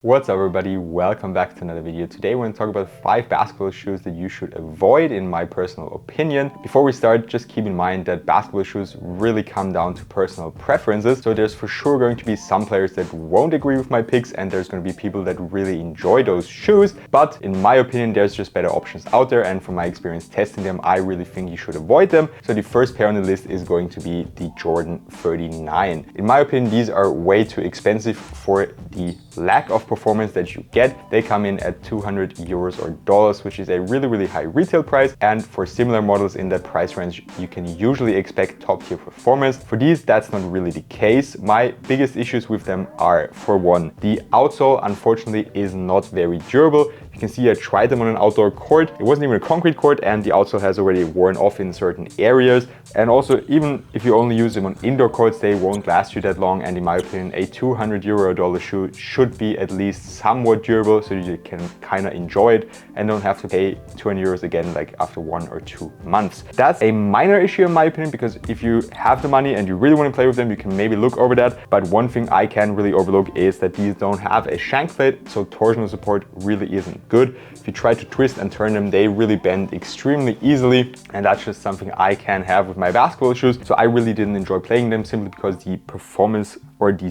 What's up everybody, welcome back to another video. Today we're going to talk about 5 basketball shoes that you should avoid in my personal opinion. Before we start, just keep in mind that basketball shoes really come down to personal preferences. So there's for sure going to be some players that won't agree with my picks and there's going to be people that really enjoy those shoes. But in my opinion, there's just better options out there, and from my experience testing them, I really think you should avoid them. So the first pair on the list is going to be the Jordan 39. In my opinion, these are way too expensive for the lack of performance that you get. They come in at 200 euros or dollars, which is a really high retail price, and for similar models in that price range you can usually expect top tier performance. For these, that's not really the case. My biggest issues with them are, for one, the outsole unfortunately is not very durable. You can see I tried them on an outdoor court. It wasn't even a concrete court and the outsole has already worn off in certain areas. And also, even if you only use them on indoor courts, they won't last you that long. And in my opinion, a 200 euro dollar shoe should be at least somewhat durable so you can kind of enjoy it and don't have to pay 200 euros again like after 1 or 2 months. That's a minor issue in my opinion, because if you have the money and you really want to play with them, you can maybe look over that. But one thing I can really overlook is that these don't have a shank plate, so torsional support really isn't good. If you try to twist and turn them, they really bend extremely easily, and that's just something I can have with my basketball shoes. So I really didn't enjoy playing them simply because the performance or the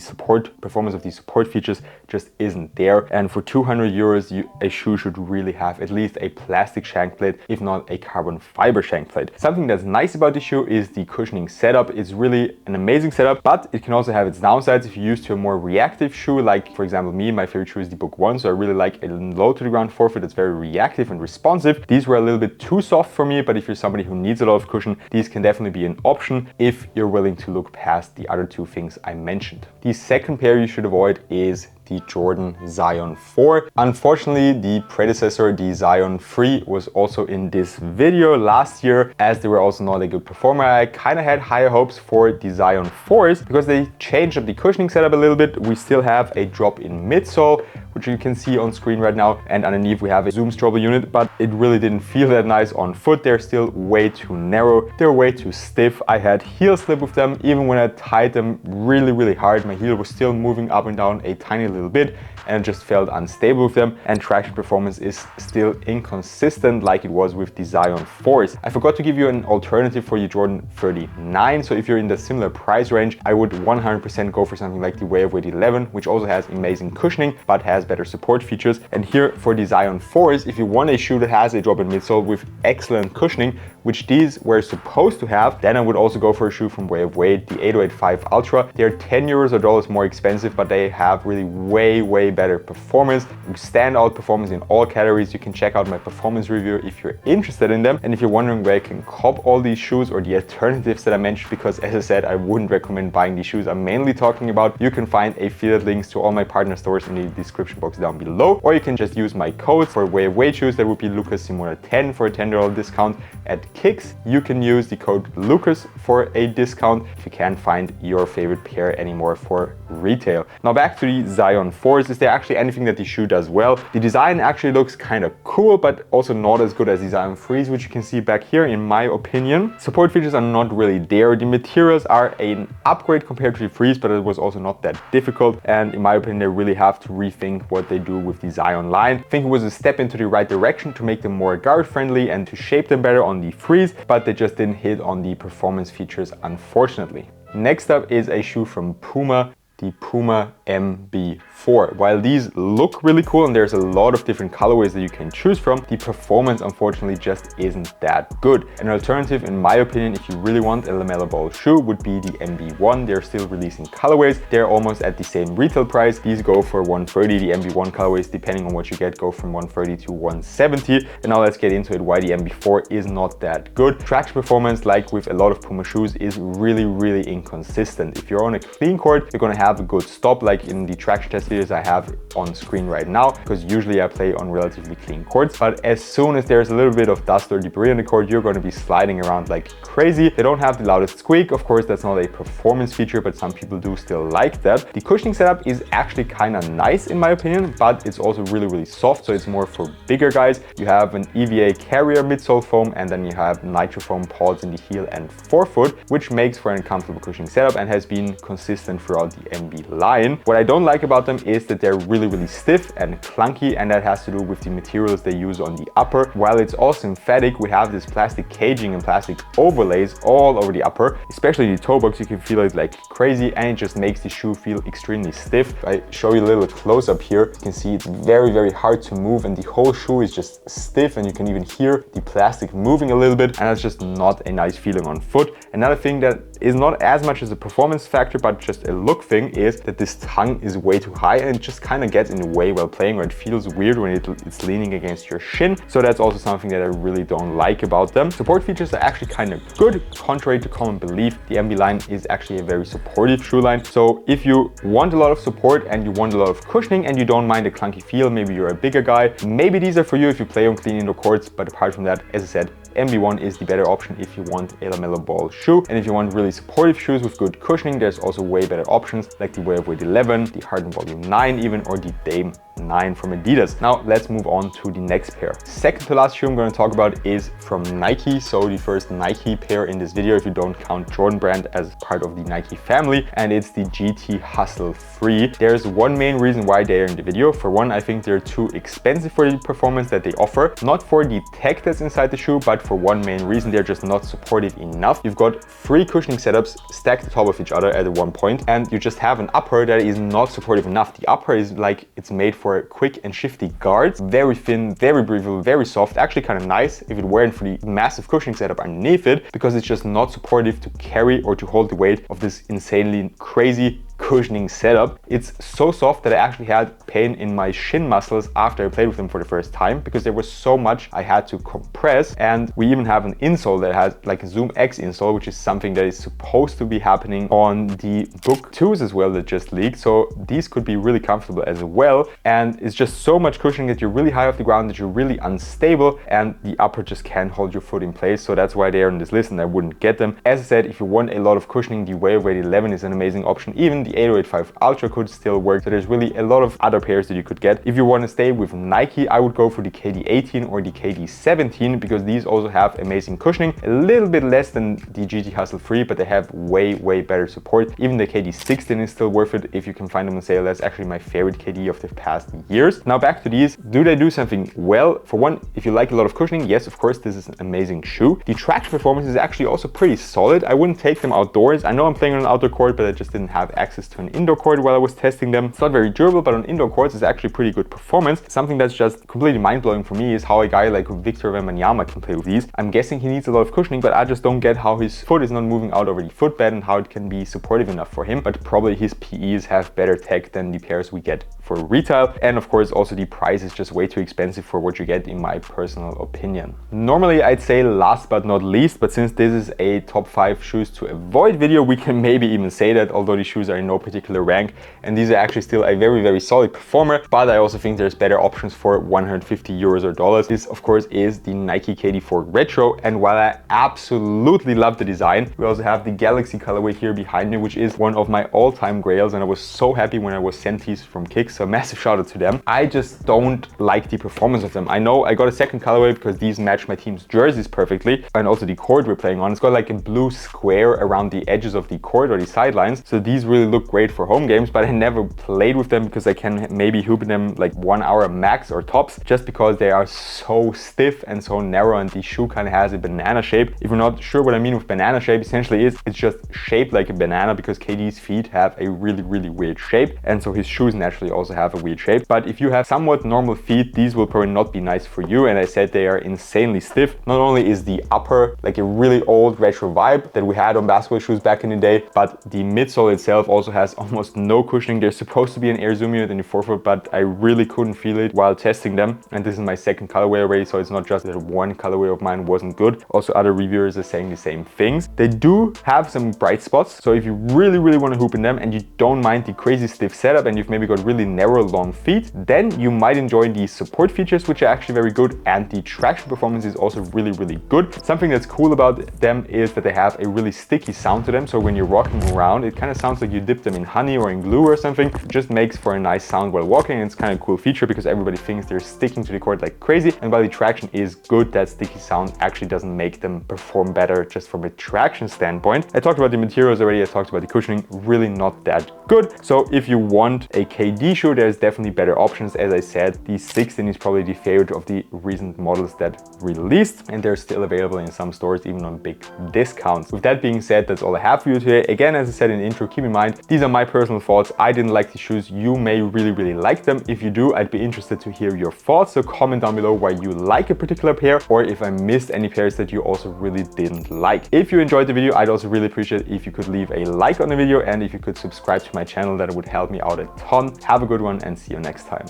performance of the support features just isn't there. And for 200 euros, a shoe should really have at least a plastic shank plate, if not a carbon fiber shank plate. Something that's nice about the shoe is the cushioning setup. It's really an amazing setup, but it can also have its downsides if you use to a more reactive shoe. Like for example, my favorite shoe is the Book 1, so I really like a low to the ground forefoot that's very reactive and responsive. These were a little bit too soft for me, but if you're somebody who needs a lot of cushion, these can definitely be an option if you're willing to look past the other two things I mentioned. The second pair you should avoid is the Jordan Zion 4. Unfortunately, the predecessor, the Zion 3, was also in this video last year, as they were also not a good performer. I kind of had higher hopes for the Zion 4s because they changed up the cushioning setup a little bit. We still have a drop in midsole, which you can see on screen right now, and underneath we have a zoom stroble unit, but it really didn't feel that nice on foot. They're still way too narrow, they're way too stiff. I had heel slip with them. Even when I tied them really hard, my heel was still moving up and down a tiny little bit and just felt unstable with them, and traction performance is still inconsistent like it was with the Zion 4s. I forgot to give you an alternative for the Jordan 39, so if you're in the similar price range, I would 100% go for something like the Way of Weight 11, which also has amazing cushioning but has better support features. And here for the Zion 4s, if you want a shoe that has a drop in midsole with excellent cushioning, which these were supposed to have, then I would also go for a shoe from Way of Weight, the 8085 Ultra. They're 10 euros or dollars more expensive, but they have really way better performance, standout performance in all categories. You can check out my performance review if you're interested in them. And if you're wondering where I can cop all these shoes or the alternatives that I mentioned, because as I said, I wouldn't recommend buying these shoes I'm mainly talking about, you can find affiliate links to all my partner stores in the description box down below, or you can just use my code for Way of Weight shoes. That would be LucasSimona10 for a $10 discount at Kicks. You can use the code Lucas for a discount if you can't find your favorite pair anymore for retail. Now back to the Zion 4s. Is there actually anything that the shoe does well? The design actually looks kind of cool, but also not as good as the Zion 3s, which you can see back here in my opinion. Support features are not really there. The materials are an upgrade compared to the 3s, but it was also not that difficult. And in my opinion, they really have to rethink what they do with the Zion line. I think it was a step into the right direction to make them more guard friendly and to shape them better on the 3s, but they just didn't hit on the performance features, unfortunately. Next up is a shoe from Puma, the Puma MB4. While these look really cool and there's a lot of different colorways that you can choose from, the performance unfortunately just isn't that good. An alternative, in my opinion, if you really want a LaMelo Ball shoe, would be the MB1. They're still releasing colorways. They're almost at the same retail price. These go for 130. The MB1 colorways, depending on what you get, go from 130 to 170. And now let's get into it, why the MB4 is not that good. Traction performance, like with a lot of Puma shoes, is really inconsistent. If you're on a clean court, you're gonna have a good stop, like in the traction test videos I have on screen right now, because usually I play on relatively clean courts. But as soon as there's a little bit of dust or debris on the court, you're going to be sliding around like crazy. They don't have the loudest squeak. Of course, that's not a performance feature, but some people do still like that. The cushioning setup is actually kind of nice in my opinion, but it's also really soft, so it's more for bigger guys. You have an EVA carrier midsole foam, and then you have nitro foam pads in the heel and forefoot, which makes for an comfortable cushioning setup and has been consistent throughout the MB line. What I don't like about them is that they're really stiff and clunky, and that has to do with the materials they use on the upper. While it's all synthetic, we have this plastic caging and plastic overlays all over the upper, especially the toe box. You can feel it like crazy, and it just makes the shoe feel extremely stiff. If I show you a little close up here, you can see it's very hard to move, and the whole shoe is just stiff, and you can even hear the plastic moving a little bit, and it's just not a nice feeling on foot. Another thing that is not as much as a performance factor but just a look thing is that this tongue is way too high, and it just kind of gets in the way while playing, or it feels weird when it's leaning against your shin. So that's also something that I really don't like about them. Support features are actually kind of good. Contrary to common belief, the MB line is actually a very supportive shoe line. So if you want a lot of support and you want a lot of cushioning and you don't mind a clunky feel, maybe you're a bigger guy, maybe these are for you if you play on clean indoor courts. But apart from that, as I said, MB1 is the better option if you want a LaMelo Ball shoe. And if you want really supportive shoes with good cushioning, there's also way better options like the Wörthersee 11, the Harden Volume 9 even, or the Dame 9 from Adidas. Now let's move on to the next pair. Second to last shoe I'm going to talk about is from Nike. So the first Nike pair in this video, if you don't count Jordan brand as part of the Nike family, and it's the GT Hustle 3. There's one main reason why they're in the video. For one, I think they're too expensive for the performance that they offer. Not for the tech that's inside the shoe, but for one main reason, they're just not supportive enough. You've got 3 cushioning setups stacked on top of each other at one point, and you just have an upper that is not supportive enough. The upper is like it's made for quick and shifty guards, very thin, very breathable, very soft, actually kind of nice if it weren't for the massive cushioning setup underneath it, because it's just not supportive to carry or to hold the weight of this insanely crazy cushioning setup. It's so soft that I actually had pain in my shin muscles after I played with them for the first time, because there was so much I had to compress. And we even have an insole that has like a Zoom X insole, which is something that is supposed to be happening on the Book 2s as well that just leaked. So these could be really comfortable as well. And it's just so much cushioning that you're really high off the ground, that you're really unstable, and the upper just can't hold your foot in place. So that's why they're on this list and I wouldn't get them. As I said, if you want a lot of cushioning, the Wörthersee 11 is an amazing option. Even the 8085 Ultra could still work. So there's really a lot of other pairs that you could get. If you want to stay with Nike, I would go for the KD18 or the KD17, because these also have amazing cushioning, a little bit less than the GT Hustle 3, but they have way better support. Even the KD16 is still worth it if you can find them on sale. That's actually my favorite KD of the past years. Now back to these. Do they do something well? For one, if you like a lot of cushioning, yes, of course, this is an amazing shoe. The traction performance is actually also pretty solid. I wouldn't take them outdoors. I know I'm playing on an outdoor court, but I just didn't have access to an indoor court while I was testing them. It's not very durable, but on indoor courts it's actually pretty good performance. Something that's just completely mind-blowing for me is how a guy like Victor Wembanyama can play with these. I'm guessing he needs a lot of cushioning, but I just don't get how his foot is not moving out over the footbed and how it can be supportive enough for him. But probably his PEs have better tech than the pairs we get for retail. And of course also the price is just way too expensive for what you get, in my personal opinion. Normally I'd say last but not least, but since this is a top 5 shoes to avoid video, we can maybe even say that, although these shoes are in no particular rank, and these are actually still a very solid performer, but I also think there's better options for 150 euros or dollars. This of course is the Nike KD4 Retro, and while I absolutely love the design, we also have the Galaxy colorway here behind me, which is one of my all-time grails, and I was so happy when I was sent these from Kicks, so massive shout out to them. I just don't like the performance of them. I know I got a second colorway because these match my team's jerseys perfectly, and also the court we're playing on. It's got like a blue square around the edges of the court or the sidelines, so these really look great for home games, but I never played with them because I can maybe hoop them like 1 hour max or tops, just because they are so stiff and so narrow, and the shoe kind of has a banana shape. If you're not sure what I mean with banana shape, essentially it's just shaped like a banana, because KD's feet have a really weird shape, and so his shoes naturally also have a weird shape. But if you have somewhat normal feet, these will probably not be nice for you. And I said they are insanely stiff. Not only is the upper like a really old retro vibe that we had on basketball shoes back in the day, but the midsole itself also has almost no cushioning. There's supposed to be an air zoom unit in the forefoot, but I really couldn't feel it while testing them. And this is my second colorway already, so it's not just that one colorway of mine wasn't good. Also other reviewers are saying the same things. They do have some bright spots, so if you really want to hoop in them and you don't mind the crazy stiff setup, and you've maybe got really narrow long feet, then you might enjoy the support features, which are actually very good, and the traction performance is also really, really good. Something that's cool about them is that they have a really sticky sound to them. So when you're walking around, it kind of sounds like you dip them in honey or in glue or something. It just makes for a nice sound while walking, and it's kind of a cool feature because everybody thinks they're sticking to the cord like crazy. And while the traction is good, that sticky sound actually doesn't make them perform better just from a traction standpoint. I talked about the materials already, I talked about the cushioning, really not that good. So if you want a KD shoe, there's definitely better options. As I said, the 16 is probably the favorite of the recent models that released, and they're still available in some stores, even on big discounts. With that being said, that's all I have for you today. Again, as I said in the intro, keep in mind, these are my personal thoughts. I didn't like these shoes. You may really, really like them. If you do, I'd be interested to hear your thoughts. So comment down below why you like a particular pair, or if I missed any pairs that you also really didn't like. If you enjoyed the video, I'd also really appreciate if you could leave a like on the video, and if you could subscribe to my channel, that would help me out a ton. Have a good one and see you next time.